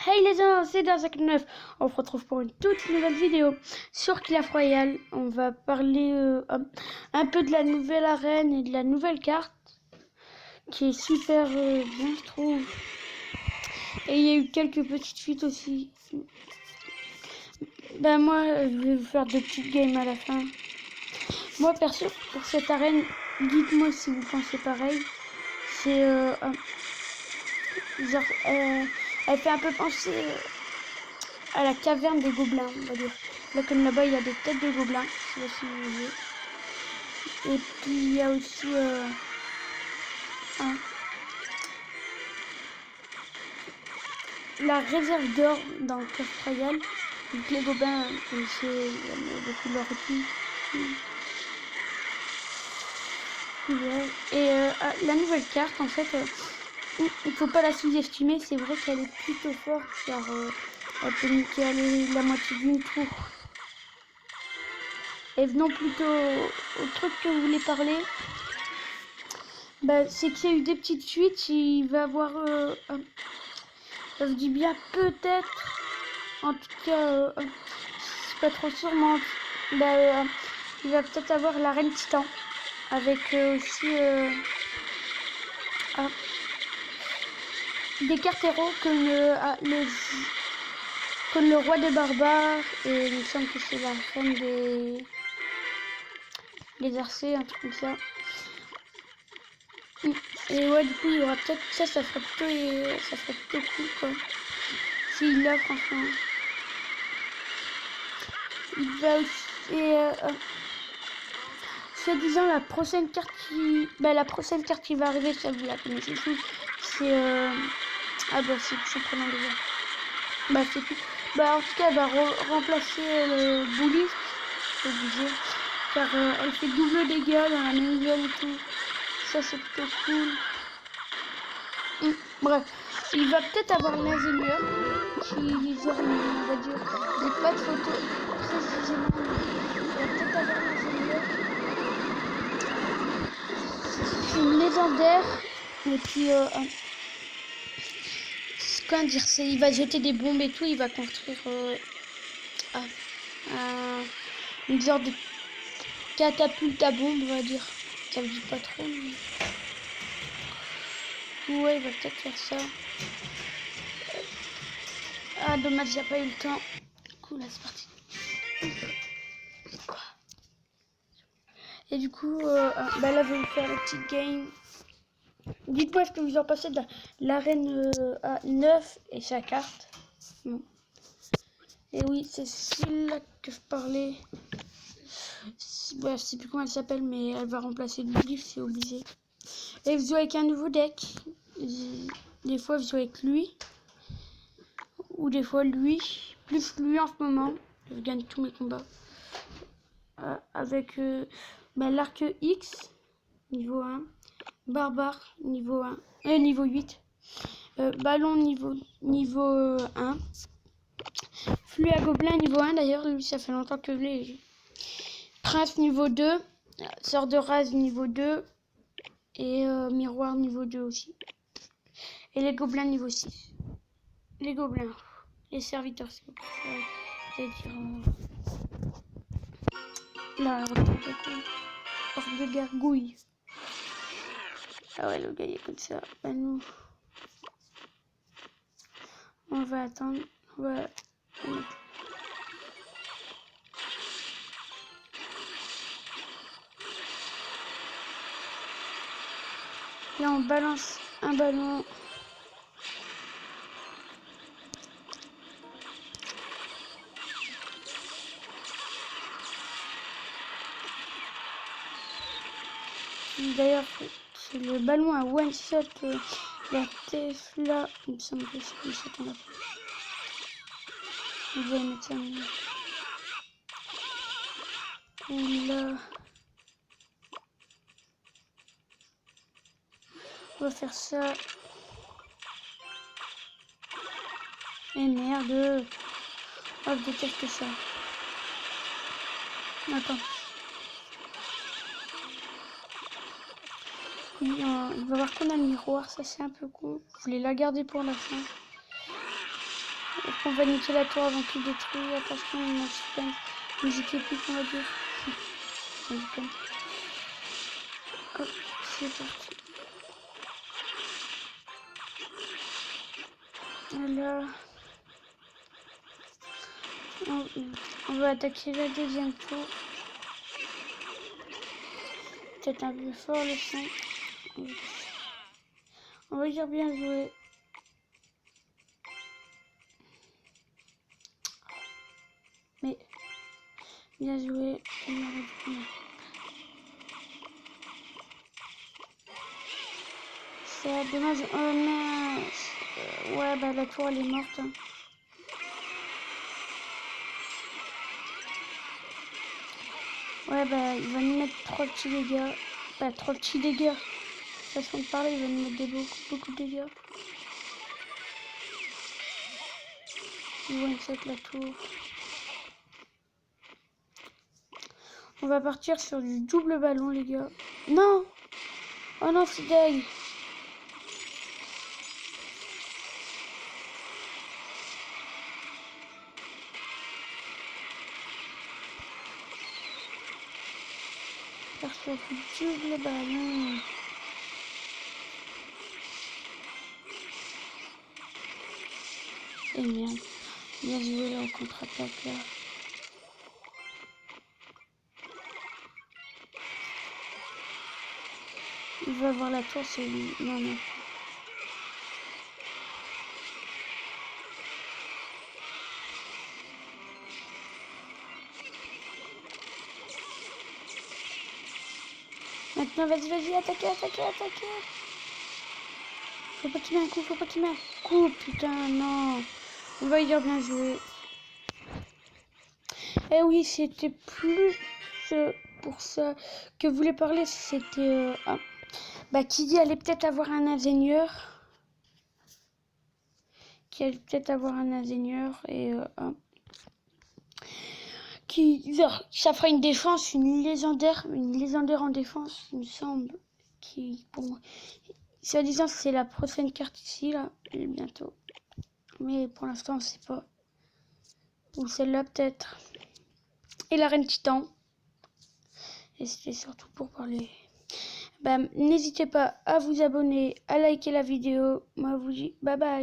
Hey les gens, c'est Darzak9. On se retrouve pour une toute nouvelle vidéo sur Clash Royale. On va parler un peu de la nouvelle arène et de la nouvelle carte qui est super bien, je trouve. Et il y a eu quelques petites fuites aussi. Ben moi, je vais vous faire 2 petites games à la fin. Moi perso, pour cette arène, dites-moi si vous pensez pareil. C'est genre, elle fait un peu penser à la caverne des gobelins, on va dire. Là, comme là-bas, il y a des têtes de gobelins. Je sais pas si vous voyez. Et puis, il y a aussi la réserve d'or dans le Clash Royale. Donc, les gobelins, comme c'est, il y a beaucoup de leur équipe. Et la nouvelle carte, en fait, il faut pas la sous-estimer. C'est vrai qu'elle est plutôt forte, car elle peut niquer la moitié d'une tour. Et venons plutôt au truc que vous voulez parler. Bah, c'est qu'il y a eu des petites fuites. Il va y avoir, je dis bien peut-être, en tout cas, c'est pas trop sûr, mais bah, il va peut-être avoir la reine titan avec aussi des cartes héros comme le roi des barbares, et il me semble que c'est la reine des arcers, un truc comme ça. Et ouais, du coup, il y aura peut-être ça ferait plutôt cool, quoi. S'il l'a, franchement. Il va aussi, soi-disant, la prochaine carte qui va arriver, ça vous la connaissez tous, c'est, ah bah, c'est prenant déjà. Bah, c'est tout. Bah, en tout cas, elle va remplacer le Bully, obligé, car elle fait double dégâts dans la même zone et tout. Ça, c'est plutôt cool. Bref, il va peut-être avoir l'ingénieur qui, genre, on va dire, j'ai pas de photo précisément, mais il va peut-être avoir l'ingénieur. C'est une légendaire, et puis, comment dire, il va jeter des bombes et tout, il va construire une sorte de catapulte à bombe, on va dire. Ça me dit pas trop, mais... Ouais, il va peut-être faire ça. Ah, dommage, j'ai pas eu le temps. Cool, là, c'est parti. Et du coup, bah là, je vais vous faire la petite game. Dites-moi ce que vous en pensez de l'arène 9 et sa carte. Bon. Et oui, c'est celle-là que je parlais. Ouais, je sais plus comment elle s'appelle, mais elle va remplacer le livre, c'est obligé. Et vous jouez avec un nouveau deck. Des fois, vous jouez avec lui. Ou des fois, lui. Plus lui en ce moment. Je gagne tous mes combats. Avec l'arc X, niveau 1. Barbare, niveau 1. Niveau 8. Ballon, niveau 1. Flux à gobelin, niveau 1. D'ailleurs, lui, ça fait longtemps que je l'ai. Prince, niveau 2. Sort de rase, niveau 2. Et miroir, niveau 2 aussi. Et les gobelins, niveau 6. Les gobelins. Les serviteurs, c'est vous c'est-à-dire... là, hors de gargouille. Ah ouais, le gars, il est comme ça. Bah, nous... On va attendre. On va... Là, on balance un ballon. D'ailleurs, c'est le ballon à one shot. La Tesla. Il me semble que c'est comme ça qu'on a fait. On va mettre ça. Et là. On va faire ça. Et merde. Oh, je déteste ça. Attends. Oui, il va voir qu'on a le miroir. Ça, c'est un peu con. Je voulais la garder pour la fin. Est-ce qu'on va niquer la tour avant qu'il détruise? Attention, on a suspense. Musique épique, on va dire. Hop, c'est parti. Voilà. On va attaquer la deuxième tour. Peut-être un peu fort le son. On va dire bien joué. Mais bien joué. C'est dommage. Oh mince. Ouais, bah la tour elle est morte. Hein. Ouais, bah il va nous mettre 3 petits dégâts. Bah 3 petits dégâts. Façon de parler, il va nous mettre beaucoup de dégâts. Il one shot la tour. On va partir sur du double ballon, les gars. Non! Oh non, c'est deg! Partir sur du double ballon. Et merde. Bien joué la contre-attaque là. Il va avoir la tour, c'est lui. Non, non. Maintenant, vas-y, attaquez. Faut pas qu'il mette un coup, putain, non. On va y dire bien joué. Eh oui, c'était plus pour ça que voulait parler, c'était... bah, qui dit allait peut-être avoir un ingénieur. Qui allait peut-être avoir un ingénieur et... ça fera une défense, une légendaire en défense, il me semble. Qui, bon, soi-disant, c'est la prochaine carte ici, là, bientôt. Mais pour l'instant, on sait pas. Ou celle-là, peut-être. Et la reine titan. Et c'était surtout pour parler. Bah, n'hésitez pas à vous abonner, à liker la vidéo. Moi, je vous dis bye bye.